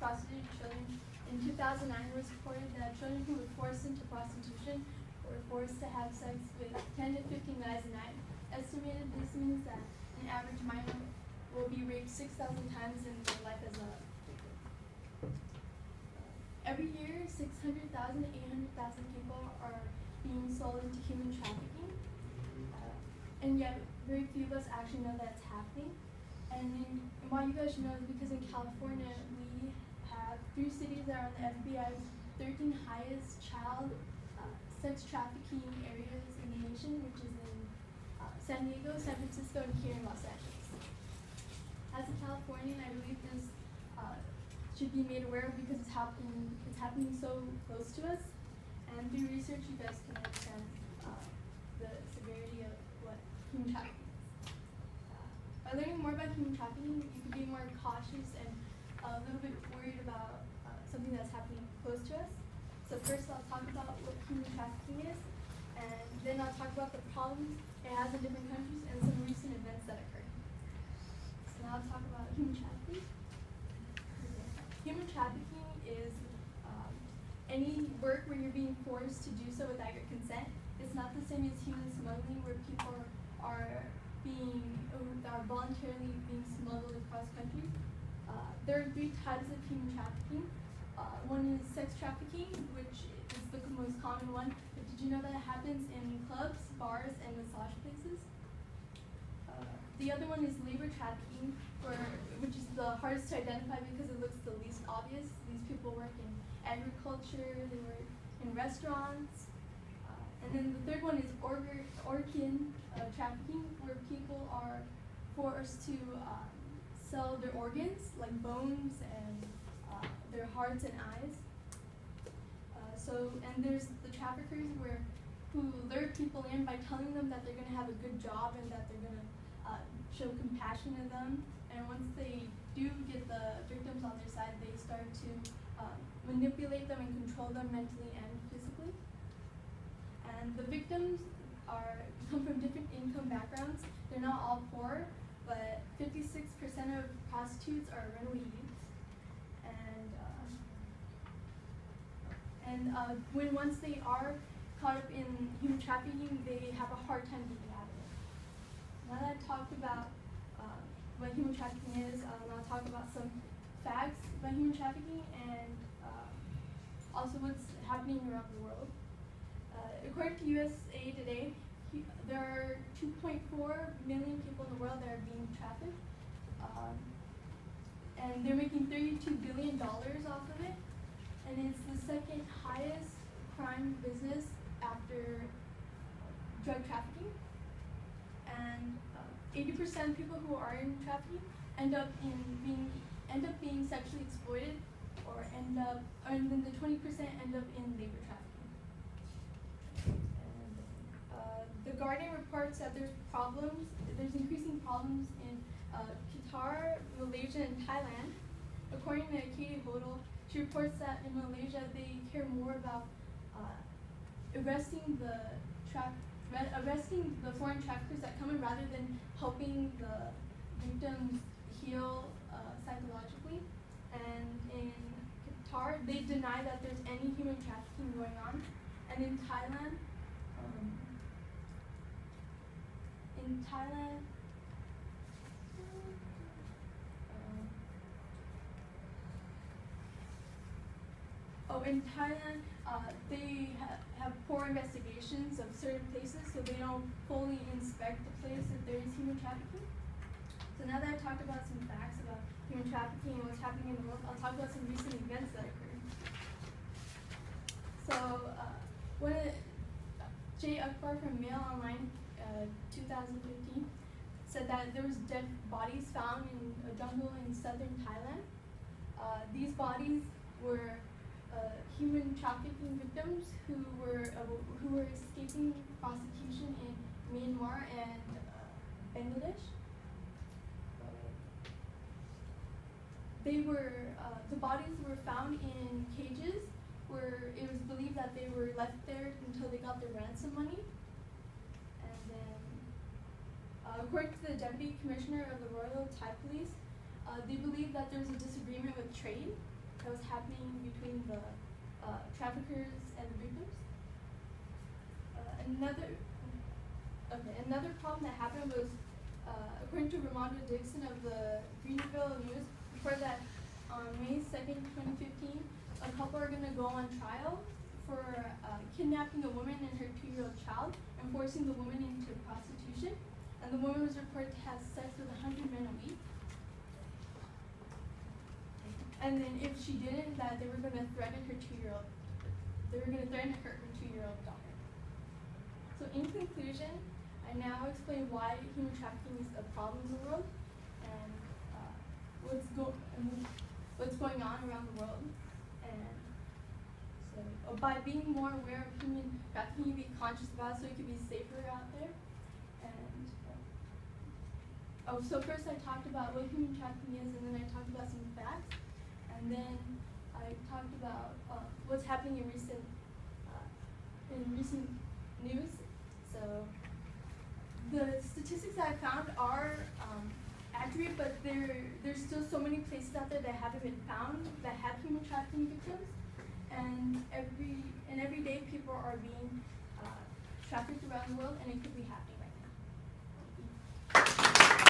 prostituted children. In 2009, it was reported that children who were forced into prostitution were forced to have sex with 10 to 15 guys a night. Estimated, this means that an average minor will be raped 6,000 times in their life as a victim. Every year, 600,000 to 800,000 people are being sold into human trafficking, and yet very few of us actually know that it's happening. And why you guys should know is because in California, we have 3 cities that are on the FBI's 13 highest child sex trafficking areas in the nation, which is in San Diego, San Francisco, and here in Los Angeles. As a Californian, I believe this should be made aware of because it's happening so close to us. And through research, you guys can understand the severity of what human trafficking is. By learning more about human trafficking, you can be more cautious and a little bit worried about something that's happening close to us. So first, I'll talk about what human trafficking is, and then I'll talk about the problems it has in different countries and some recent events that occurred. So now I'll talk about human trafficking. Human trafficking is any work where you're being forced to do so without your consent. It's not the same as human smuggling, where people are voluntarily being smuggled across countries. There are 3 types of human trafficking. One is sex trafficking, which is the most common one. But did you know that it happens in clubs, bars, and massage places? The other one is labor trafficking, which is the hardest to identify because it looks the least obvious. These people work in agriculture, they work in restaurants. And then the third one is organ trafficking, where people are forced to sell their organs, like bones and their hearts and eyes. And there's the traffickers who lure people in by telling them that they're going to have a good job and that they're going to show compassion to them. And once they do get the victims on their side, they start to manipulate them and control them mentally and physically. And the victims come from different income backgrounds. They're not all poor, but 56% of prostitutes are runaway youths. And once they are caught up in human trafficking, they have a hard time getting out of it. Now that I've talked about what human trafficking is, I'll talk about some facts about human trafficking and also what's happening around the world. According to USA Today, there are 2.4 million people in the world that are being trafficked, and they're making $32 billion off of it, and it's the second highest crime business after drug trafficking. And 80% of people who are in trafficking end up being sexually exploited, and then the 20% end up in labor trafficking. And the Guardian reports that there's increasing problems in Qatar, Malaysia, and Thailand. According to Katie Hodel, she reports that in Malaysia they care more about arresting the foreign traffickers that come in rather than helping the victims heal psychologically. And in Qatar, they deny that there's any human trafficking going on. And in Thailand, they have poor investigations of certain places, so they don't fully inspect the place if there is human trafficking. So now that I've talked about some facts about human trafficking and what's happening in the world, I'll talk about some recent events that occurred. So, Jay Akbar from Mail Online 2015 said that there was dead bodies found in a jungle in southern Thailand. These bodies were human trafficking victims who were escaping prostitution in Myanmar and Bangladesh. The bodies were found in cages where it was believed that they were left there until they got their ransom money. And then, according to the Deputy Commissioner of the Royal Thai Police, they believe that there was a disagreement with trade, that was happening between the traffickers and the victims. Another problem that happened was, according to Ramonda Dixon of the Greenville News, reported that on May 2nd, 2015, a couple are going to go on trial for kidnapping a woman and her 2-year-old child and forcing the woman into prostitution. And the woman was reported to have sex with 100 men a week. And then if she didn't, that they were going to threaten her 2-year-old. They were going to threaten her 2-year-old daughter. So in conclusion, I now explain why human trafficking is a problem in the world and what's going on around the world. And so by being more aware of human trafficking, you be conscious about it so you can be safer out there. And so first I talked about what human trafficking is, and then I talked about some facts, and then I talked about what's happening in recent news. So the statistics that I found are accurate, but there's still so many places out there that haven't been found that have human trafficking victims, and every day people are being trafficked around the world, and it could be happening.